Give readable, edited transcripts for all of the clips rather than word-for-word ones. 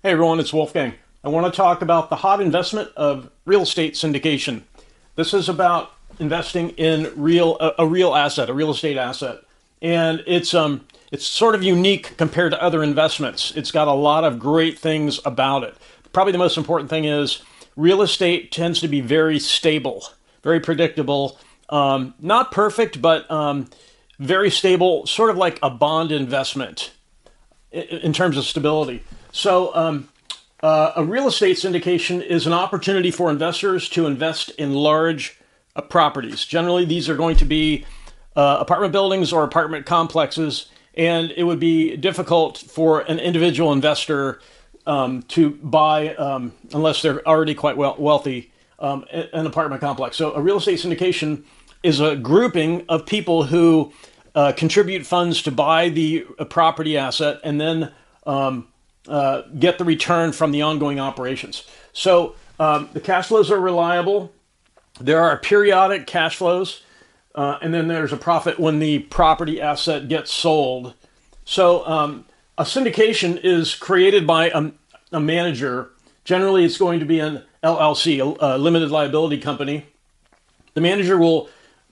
Hey everyone, it's Wolfgang. I want to talk about the hot investment of real estate syndication. This is about investing in a real asset, a real estate asset, and it's sort of unique compared to other investments. It's got a lot of great things about it. Probably the most important thing is real estate tends to be very stable, very predictable, not perfect, but very stable, sort of like a bond investment in terms of stability. So a real estate syndication is an opportunity for investors to invest in large properties. Generally, these are going to be apartment buildings or apartment complexes, and it would be difficult for an individual investor to buy, unless they're already quite wealthy, an apartment complex. So a real estate syndication is a grouping of people who contribute funds to buy the property asset and then get the return from the ongoing operations. So the cash flows are reliable. There are periodic cash flows, and then there's a profit when the property asset gets sold. So a syndication is created by a manager. Generally, it's going to be an LLC, a limited liability company. The manager will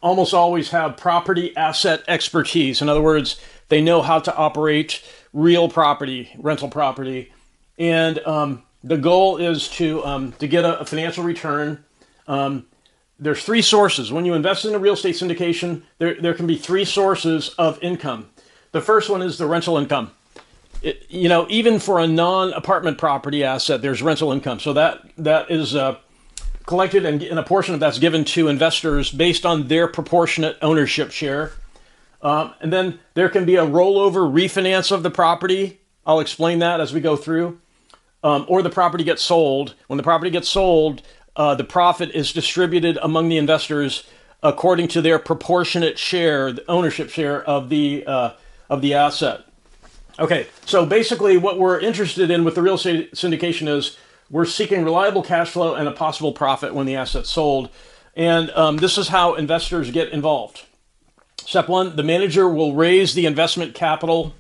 almost always have property asset expertise. In other words, they know how to operate real property, rental property, and the goal is to get a financial return. There's three sources. When you invest in a real estate syndication, there can be three sources of income. The first one is the rental income. Even for a non-apartment property asset, there's rental income. So that is collected, and a portion of that's given to investors based on their proportionate ownership share. And then there can be a rollover refinance of the property. I'll explain that as we go through. Or the property gets sold. When the property gets sold, the profit is distributed among the investors according to their proportionate share, the ownership share of the asset. Okay, so basically what we're interested in with the real estate syndication is we're seeking reliable cash flow and a possible profit when the asset's sold. And this is how investors get involved. Step one, the manager will raise the investment capital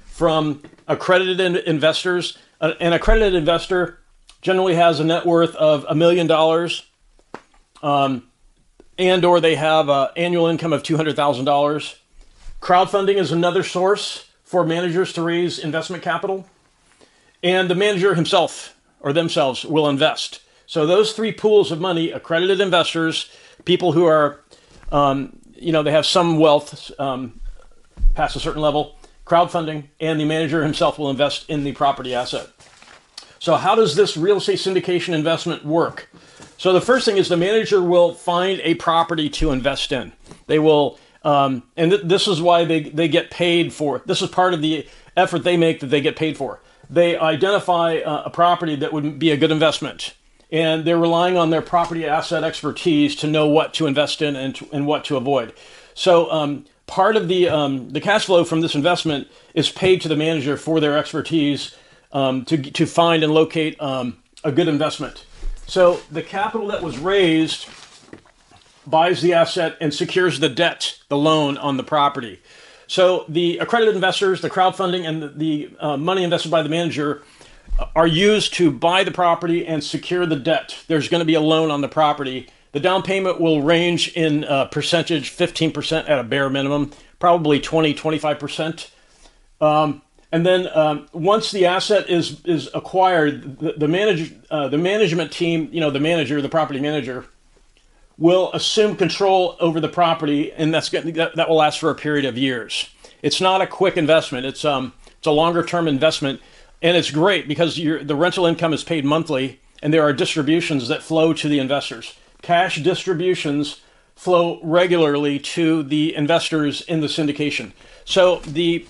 from accredited investors. An accredited investor generally has a net worth of $1 million, and or they have an annual income of $200,000. Crowdfunding is another source for managers to raise investment capital, and the manager himself or themselves will invest. So those three pools of money: accredited investors, people who are they have some wealth past a certain level, crowdfunding, and the manager himself will invest in the property asset. So how does this real estate syndication investment work? So the first thing is the manager will find a property to invest in. They will, this is why they get paid for. This is part of the effort they make that they get paid for. They identify a property that would be a good investment, and they're relying on their property asset expertise to know what to invest in and what to avoid. So part of the cash flow from this investment is paid to the manager for their expertise to find and locate a good investment. So the capital that was raised buys the asset and secures the debt, the loan on the property. So the accredited investors, the crowdfunding, and the money invested by the manager are used to buy the property and secure the debt. There's going to be a loan on the property. The down payment will range in percentage, 15% at a bare minimum, probably 20, 25%. And then once the asset is acquired, the management team, the property manager, will assume control over the property, and that will last for a period of years. It's not a quick investment. It's a longer term investment, and it's great because the rental income is paid monthly, and there are distributions that flow to the investors. Cash distributions flow regularly to the investors in the syndication. So the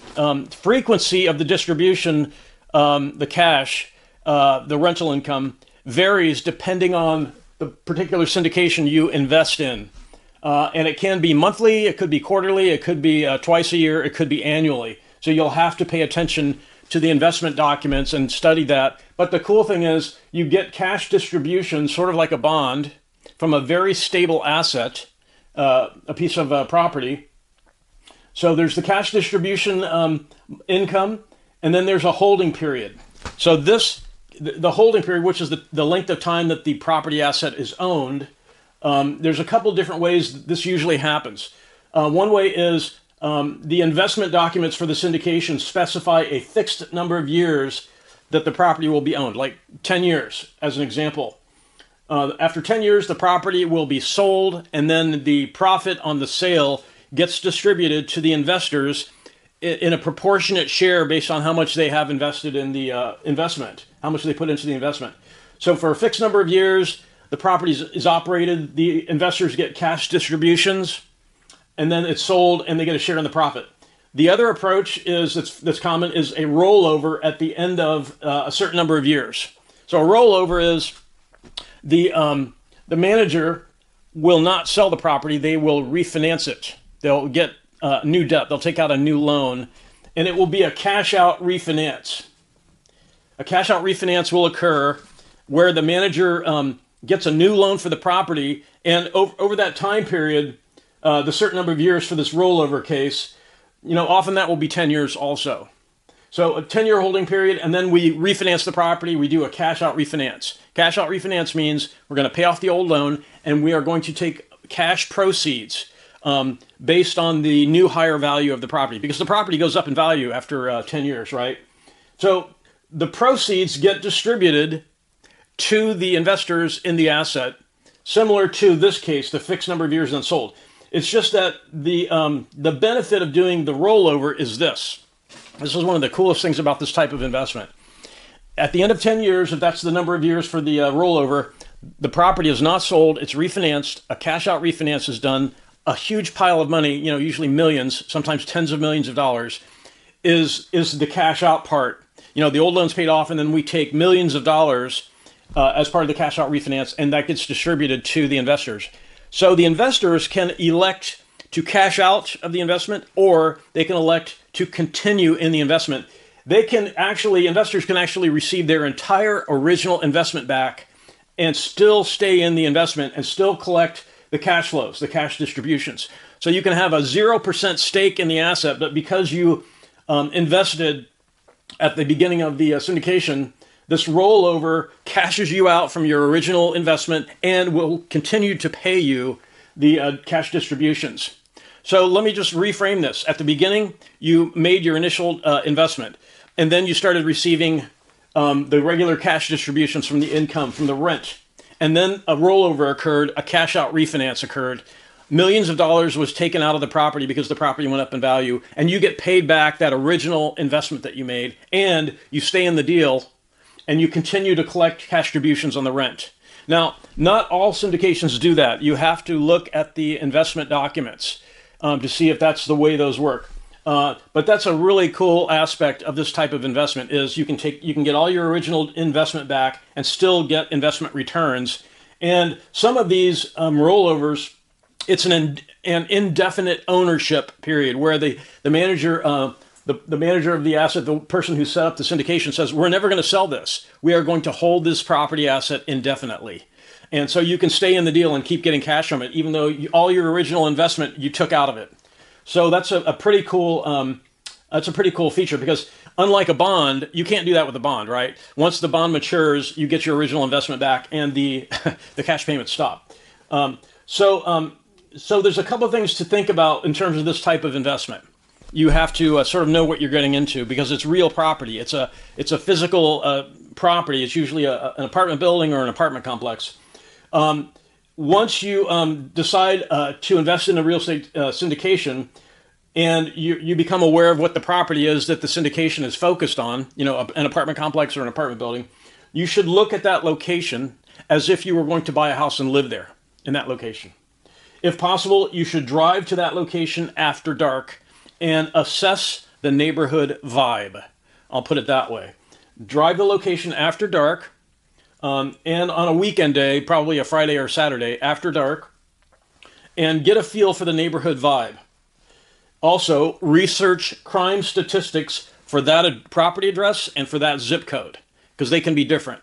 frequency of the distribution, the cash, the rental income varies depending on the particular syndication you invest in. And it can be monthly, it could be quarterly, it could be twice a year, it could be annually. So you'll have to pay attention to the investment documents and study that. But the cool thing is you get cash distributions, sort of like a bond, from a very stable asset, a piece of property. So there's the cash distribution income, and then there's a holding period. So this the holding period, which is the length of time that the property asset is owned, there's a couple different ways this usually happens. One way is the investment documents for the syndication specify a fixed number of years that the property will be owned, like 10 years as an example. After 10 years, the property will be sold, and then the profit on the sale gets distributed to the investors in a proportionate share based on how much they have invested in the investment, how much they put into the investment. So for a fixed number of years, the property is operated, the investors get cash distributions, and then it's sold and they get a share in the profit. The other approach is that's common is a rollover at the end of a certain number of years. So a rollover is the manager will not sell the property, they will refinance it. They'll get new debt, they'll take out a new loan, and it will be a cash out refinance. A cash out refinance will occur where the manager gets a new loan for the property, and over that time period, the certain number of years for this rollover case, often that will be 10 years also. So a 10-year holding period, and then we refinance the property, we do a cash out refinance. Cash out refinance means we're going to pay off the old loan, and we are going to take cash proceeds based on the new higher value of the property, because the property goes up in value after 10 years, right? So the proceeds get distributed to the investors in the asset, similar to this case, the fixed number of years unsold. It's just that the benefit of doing the rollover is this. This is one of the coolest things about this type of investment. At the end of 10 years, if that's the number of years for the rollover, the property is not sold, it's refinanced, a cash out refinance is done, a huge pile of money, usually millions, sometimes tens of millions of dollars, is the cash out part. The old loan's paid off, and then we take millions of dollars as part of the cash out refinance, and that gets distributed to the investors. So the investors can elect to cash out of the investment, or they can elect to continue in the investment. Investors can actually receive their entire original investment back and still stay in the investment and still collect the cash flows, the cash distributions. So you can have a 0% stake in the asset, but because you invested at the beginning of the syndication, this rollover cashes you out from your original investment and will continue to pay you the cash distributions. So let me just reframe this. At the beginning, you made your initial investment, and then you started receiving the regular cash distributions from the income, from the rent. And then a rollover occurred, a cash out refinance occurred. Millions of dollars was taken out of the property because the property went up in value, and you get paid back that original investment that you made, and you stay in the deal, and you continue to collect cash distributions on the rent. Now, not all syndications do that. You have to look at the investment documents to see if that's the way those work. But that's a really cool aspect of this type of investment is you can get all your original investment back and still get investment returns. And some of these rollovers, it's an indefinite ownership period where the manager the manager of the asset, the person who set up the syndication, says, we're never going to sell this. We are going to hold this property asset indefinitely. And so you can stay in the deal and keep getting cash from it, even though all your original investment you took out of it. So that's a pretty cool feature, because unlike a bond, you can't do that with a bond, right? Once the bond matures, you get your original investment back and the the cash payments stop. So there's a couple of things to think about in terms of this type of investment. You have to sort of know what you're getting into, because it's real property. It's a physical property. It's usually an apartment building or an apartment complex. Once you decide to invest in a real estate syndication, and you become aware of what the property is that the syndication is focused on, an apartment complex or an apartment building, you should look at that location as if you were going to buy a house and live there in that location. If possible, you should drive to that location after dark and assess the neighborhood vibe. I'll put it that way. Drive the location after dark, and on a weekend day, probably a Friday or Saturday, after dark, and get a feel for the neighborhood vibe. Also, research crime statistics for that property address and for that zip code, because they can be different.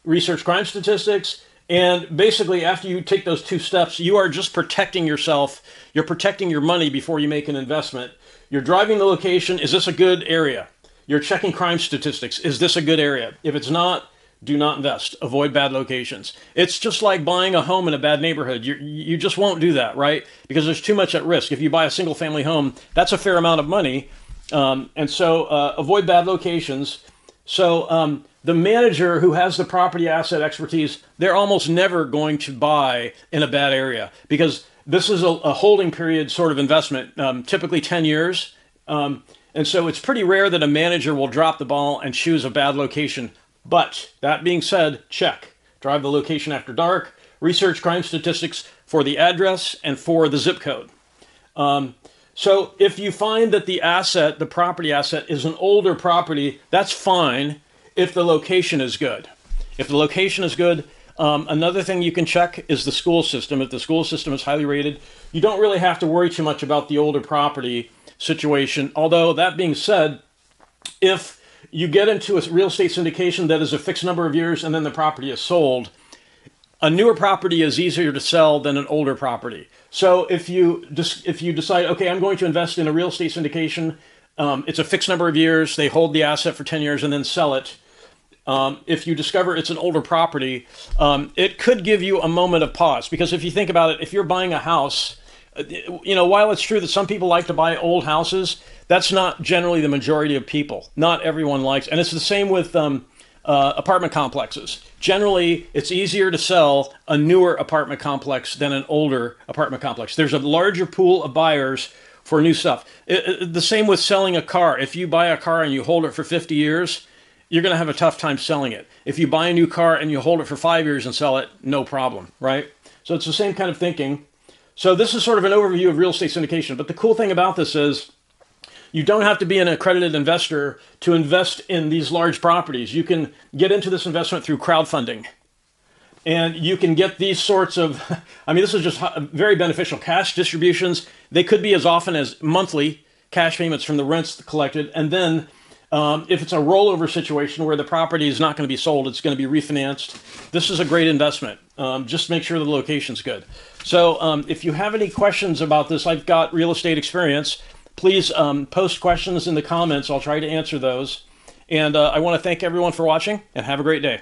Research crime statistics, and basically after you take those two steps, you are just protecting yourself. You're protecting your money before you make an investment. You're driving the location. Is this a good area? You're checking crime statistics. Is this a good area? If it's not, do not invest. Avoid bad locations. It's just like buying a home in a bad neighborhood. You just won't do that, right? Because there's too much at risk. If you buy a single family home, that's a fair amount of money. And so avoid bad locations. So the manager who has the property asset expertise, they're almost never going to buy in a bad area because this is a holding period sort of investment, typically 10 years. And so it's pretty rare that a manager will drop the ball and choose a bad location. But that being said, check. Drive the location after dark. Research crime statistics for the address and for the zip code. So if you find that the asset, the property asset, is an older property, that's fine if the location is good. If the location is good, another thing you can check is the school system. If the school system is highly rated, you don't really have to worry too much about the older property situation. Although that being said, if you get into a real estate syndication that is a fixed number of years and then the property is sold, a newer property is easier to sell than an older property. So if you decide, okay, I'm going to invest in a real estate syndication, it's a fixed number of years, they hold the asset for 10 years and then sell it. If you discover it's an older property, it could give you a moment of pause. Because if you think about it, if you're buying a house, while it's true that some people like to buy old houses, that's not generally the majority of people. Not everyone likes, and it's the same with apartment complexes. Generally, it's easier to sell a newer apartment complex than an older apartment complex. There's a larger pool of buyers for new stuff. The same with selling a car. If you buy a car and you hold it for 50 years, you're going to have a tough time selling it. If you buy a new car and you hold it for 5 years and sell it, no problem, right? So it's the same kind of thinking. So this is sort of an overview of real estate syndication. But the cool thing about this is you don't have to be an accredited investor to invest in these large properties. You can get into this investment through crowdfunding. And you can get these sorts of, this is just very beneficial. Cash distributions, they could be as often as monthly cash payments from the rents collected. And then if it's a rollover situation where the property is not going to be sold, it's going to be refinanced, this is a great investment. Just make sure the location's good. So if you have any questions about this, I've got real estate experience. Please post questions in the comments. I'll try to answer those. And I want to thank everyone for watching and have a great day.